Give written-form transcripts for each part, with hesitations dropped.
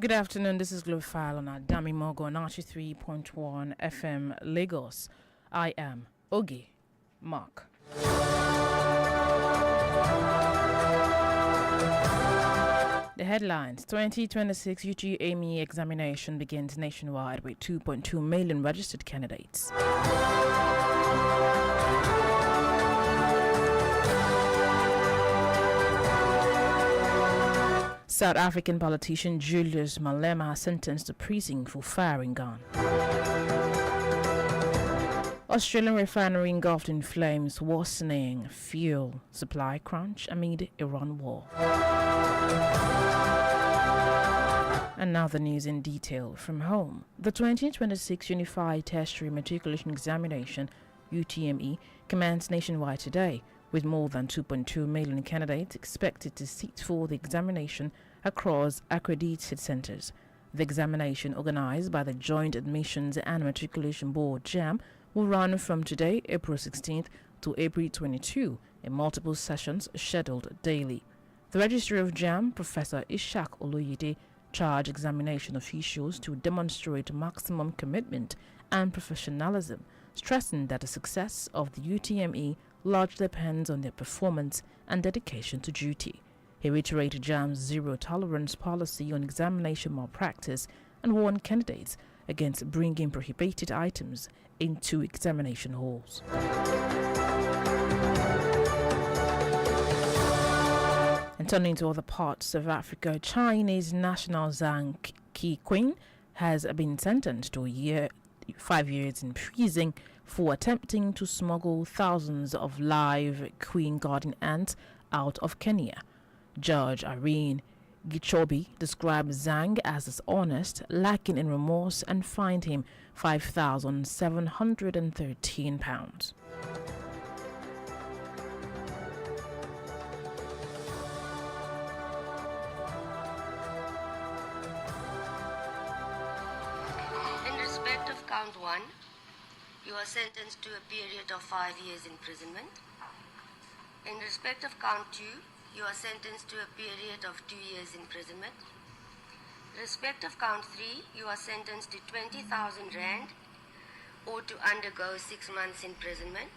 Good afternoon. This is Global on Adami Mogo 93.1 FM Lagos. I am Ogi Mark. The headlines: 2026 UTME examination begins nationwide with 2.2 million registered candidates. South African politician Julius Malema sentenced to prison for firing gun. Australian refinery engulfed in flames, worsening fuel supply crunch amid Iran war. And now the news in detail from home. The 2026 Unified Tertiary Matriculation Examination UTME commenced nationwide today, with more than 2.2 million candidates expected to sit for the examination across accredited centers. The examination, organized by the Joint Admissions and Matriculation Board (JAM), will run from today, April 16th, to April 22 in multiple sessions scheduled daily. The Registrar of JAM, Professor Ishak Oloyede, charged examination officials to demonstrate maximum commitment and professionalism, stressing that the success of the UTME largely depends on their performance and dedication to duty. He reiterated JAM's zero-tolerance policy on examination malpractice and warned candidates against bringing prohibited items into examination halls. And turning to other parts of Africa, Chinese national Zhang Keqing has been sentenced to 5 years in prison for attempting to smuggle thousands of live queen garden ants out of Kenya. Judge Irene Gichobi described Zhang as dishonest, lacking in remorse, and fined him £5,713. In respect of count 1, you are sentenced to a period of 5 years imprisonment. In respect of count 2, you are sentenced to a period of 2 years imprisonment. In respect of count 3, you are sentenced to 20,000 rand or to undergo 6 months imprisonment.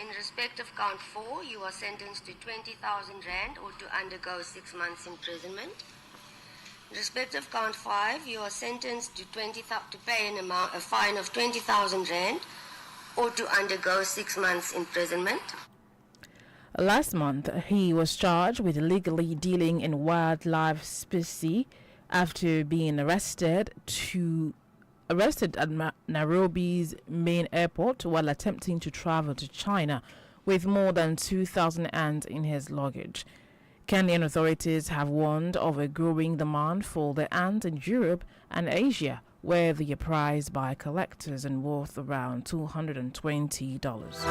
In respect of count 4, you are sentenced to 20,000 rand or to undergo 6 months imprisonment. In respect of count 5, you are sentenced to pay a fine of 20,000 rand or to undergo 6 months imprisonment. Last month, he was charged with illegally dealing in wildlife species after being arrested at Nairobi's main airport while attempting to travel to China with more than 2,000 ants in his luggage. Kenyan authorities have warned of a growing demand for the ants in Europe and Asia, where they are prized by collectors and worth around $220.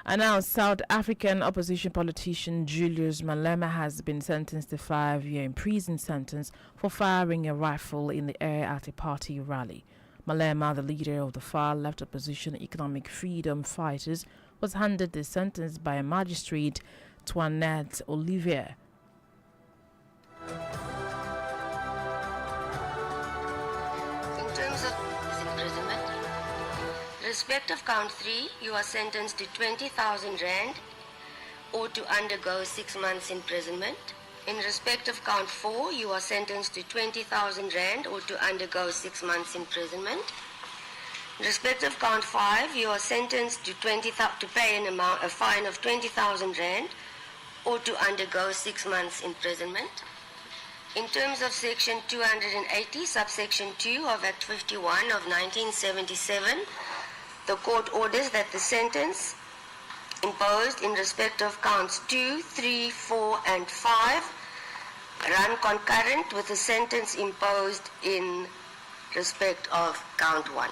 And now, South African opposition politician Julius Malema has been sentenced to 5-year prison sentence for firing a rifle in the air at a party rally. Malema, the leader of the far-left opposition Economic Freedom Fighters, was handed the sentence by a magistrate, Toinette Olivier. In terms of imprisonment, respect of count 3, you are sentenced to 20,000 rand or to undergo 6 months imprisonment. In respect of count 4, you are sentenced to 20,000 rand or to undergo 6 months imprisonment. In respect of count 5, you are sentenced to pay a fine of 20,000 rand or to undergo 6 months imprisonment. In terms of section 280, subsection 2 of Act 51 of 1977, the court orders that the sentence imposed in respect of counts 2, 3, 4, and 5 run concurrent with the sentence imposed in respect of count 1.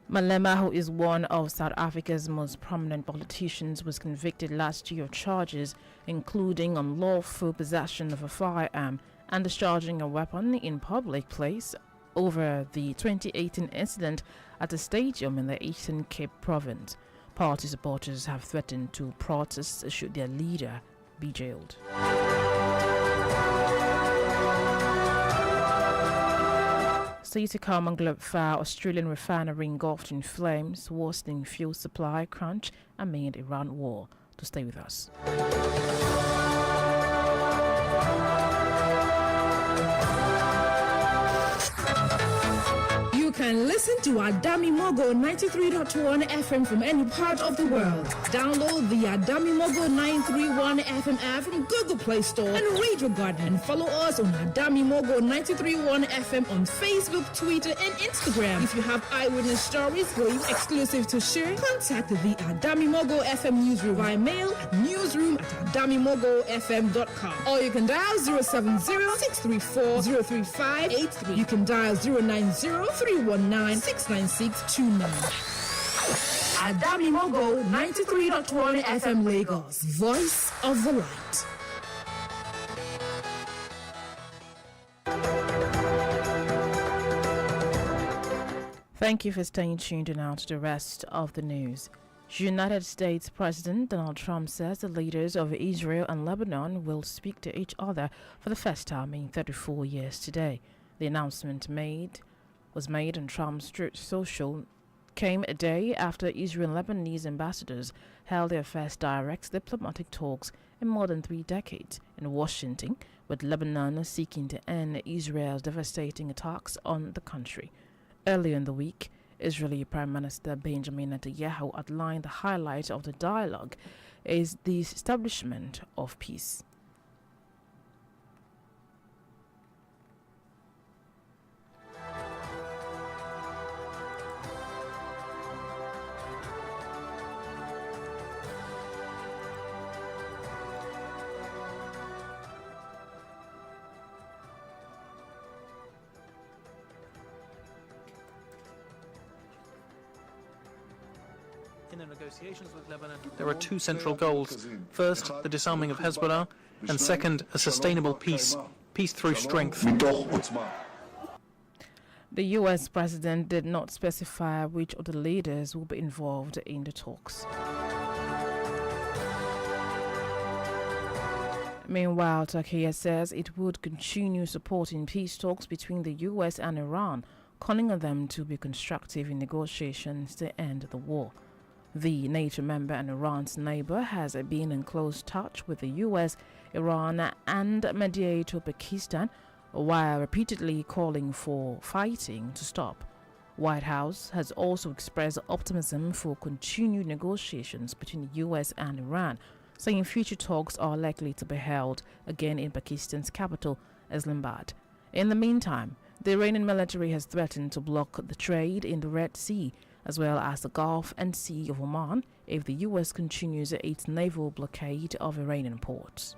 Malema, who is one of South Africa's most prominent politicians, was convicted last year of charges including unlawful possession of a firearm and discharging a weapon in public place over the 2018 incident at a stadium in the Eastern Cape province. Party supporters have threatened to protest should their leader be jailed. Still to come on Globe Fire, Australian refinery engulfed in flames, worsening fuel supply crunch amid Iran war. To stay with us. You can listen to Adami Mogo 93.1 FM from any part of the world. Download the Adami Mogo 931 FM app from Google Play Store and Radio Garden. And follow us on Adami Mogo 93.1 FM on Facebook, Twitter, and Instagram. If you have eyewitness stories, clips exclusive to share, contact the Adami Mogo FM newsroom via mail at newsroom@adamimogofm.com. Or you can dial 070-634-03583. You can dial 090-319-69629. Adami Mogo 93.1 FM Lagos, voice of the light. Thank you for staying tuned now to the rest of the news. United States President Donald Trump says the leaders of Israel and Lebanon will speak to each other for the first time in 34 years today. The announcement was made on Trump's Truth Social came a day after Israel and Lebanese ambassadors held their first direct diplomatic talks in more than 3 decades in Washington, with Lebanon seeking to end Israel's devastating attacks on the country. Earlier in the week, Israeli Prime Minister Benjamin Netanyahu outlined the highlight of the dialogue is the establishment of peace. In the negotiations with Lebanon, there are 2 central goals. First, the disarming of Hezbollah, and second, a sustainable peace through strength. The U.S. president did not specify which of the leaders will be involved in the talks. Meanwhile, Turkey says it would continue supporting peace talks between the U.S. and Iran, calling on them to be constructive in negotiations to end the war. The NATO member and Iran's neighbor has been in close touch with the U.S., Iran, and mediator Pakistan, while repeatedly calling for fighting to stop. White House has also expressed optimism for continued negotiations between the U.S. and Iran, saying future talks are likely to be held again in Pakistan's capital, Islamabad. In the meantime, the Iranian military has threatened to block the trade in the Red Sea, as well as the Gulf and Sea of Oman, if the U.S. continues its naval blockade of Iranian ports.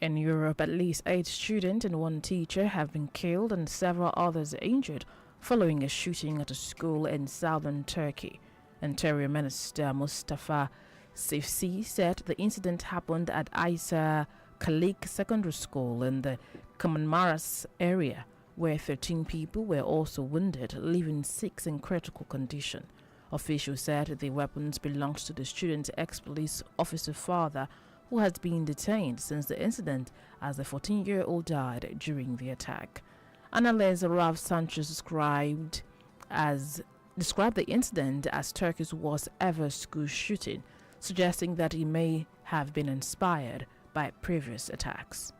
In Europe, at least 8 students and 1 teacher have been killed and several others injured following a shooting at a school in southern Turkey. Interior Minister Mustafa Sifsi said the incident happened at Isa Kalik Secondary School in the Kahramanmaraş area, where 13 people were also wounded, leaving 6 in critical condition. Officials said the weapons belonged to the student's ex-police officer father, who has been detained since the incident, as the 14-year-old died during the attack. Analyst Rav Sanchez described the incident as Turkey's worst ever school shooting, suggesting that it may have been inspired by previous attacks.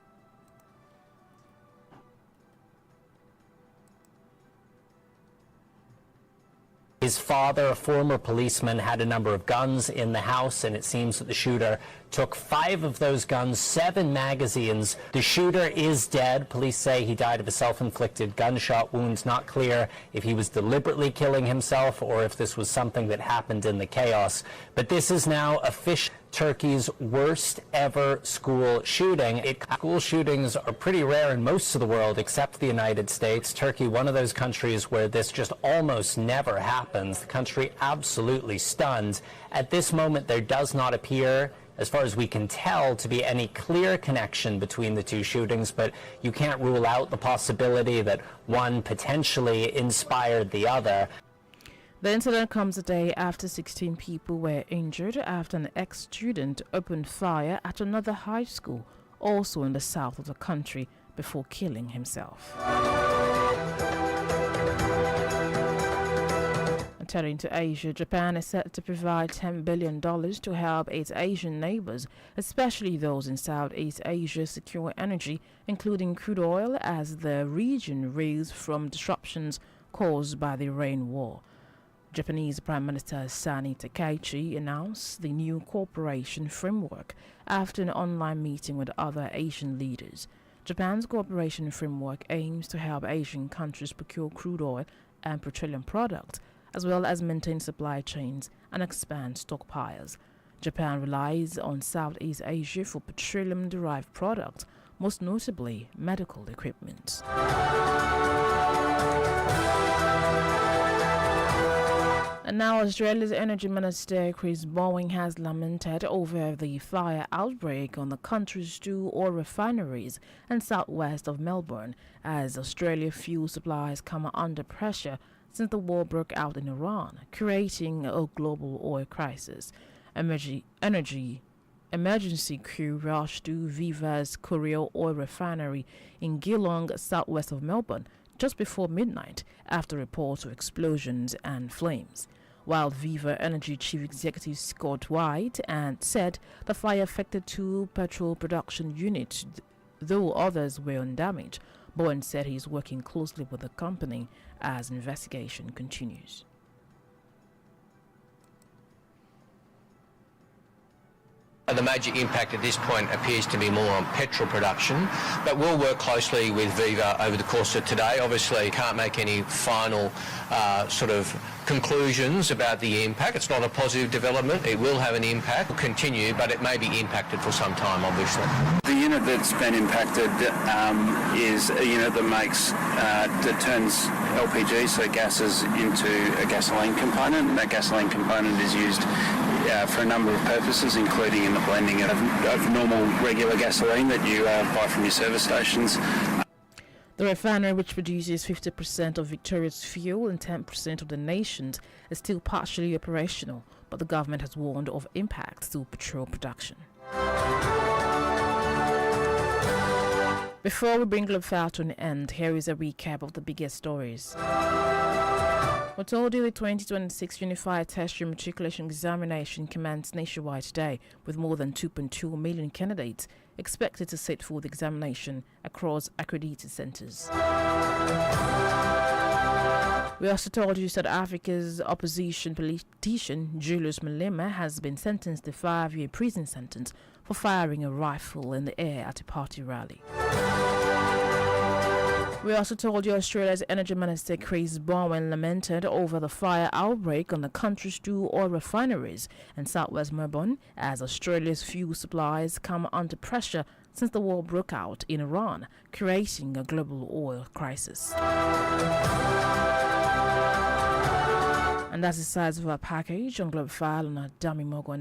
His father, a former policeman, had a number of guns in the house, and it seems that the shooter took 5 of those guns, 7 magazines. The shooter is dead. Police say he died of a self-inflicted gunshot wound. Not clear if he was deliberately killing himself or if this was something that happened in the chaos. But this is now officially Turkey's worst ever school shooting. School shootings are pretty rare in most of the world except the United States. Turkey, one of those countries where this just almost never happens. The country absolutely stunned. At this moment, there does not appear as far as we can tell, to be any clear connection between the two shootings, but you can't rule out the possibility that one potentially inspired the other. The incident comes a day after 16 people were injured after an ex-student opened fire at another high school, also in the south of the country, before killing himself. Turning to Asia, Japan is set to provide $10 billion to help its Asian neighbors, especially those in Southeast Asia, secure energy, including crude oil, as the region reels from disruptions caused by the Iran war. Japanese Prime Minister Sani Takaichi announced the new cooperation framework after an online meeting with other Asian leaders. Japan's cooperation framework aims to help Asian countries procure crude oil and petroleum products, as well as maintain supply chains and expand stockpiles. Japan relies on Southeast Asia for petroleum-derived products, most notably medical equipment. And now Australia's Energy Minister Chris Bowen has lamented over the fire outbreak on the country's two oil refineries and southwest of Melbourne as Australia's fuel supplies come under pressure since the war broke out in Iran, creating a global oil crisis. Emergency crew rushed to Viva's Corio oil refinery in Geelong, southwest of Melbourne, just before midnight after reports of explosions and flames. While Viva Energy Chief Executive Scott White said the fire affected two petrol production units, though others were undamaged, Bowen said he is working closely with the company as investigation continues. The major impact at this point appears to be more on petrol production, but we'll work closely with Viva over the course of today. Obviously, can't make any final sort of conclusions about the impact. It's not a positive development. It will have an impact. It will continue, but it may be impacted for some time, obviously. The unit that's been impacted is a unit that turns LPG, so gases, into a gasoline component. That gasoline component is used for a number of purposes, including in the blending of normal regular gasoline that you buy from your service stations. The refinery, which produces 50% of Victoria's fuel and 10% of the nation's, is still partially operational, but the government has warned of impacts to petrol production. Before we bring Globe File to an end, here is a recap of the biggest stories. We told you the 2026 Unified Tertiary Matriculation Examination commenced nationwide today, with more than 2.2 million candidates expected to sit for the examination across accredited centres. We also told you South Africa's opposition politician Julius Malema has been sentenced to a 5-year prison sentence for firing a rifle in the air at a party rally. We also told you Australia's Energy Minister Chris Bowen lamented over the fire outbreak on the country's two oil refineries in southwest Melbourne as Australia's fuel supplies come under pressure since the war broke out in Iran, creating a global oil crisis. And that's the size of our package on Globe File on our Dummy Mogo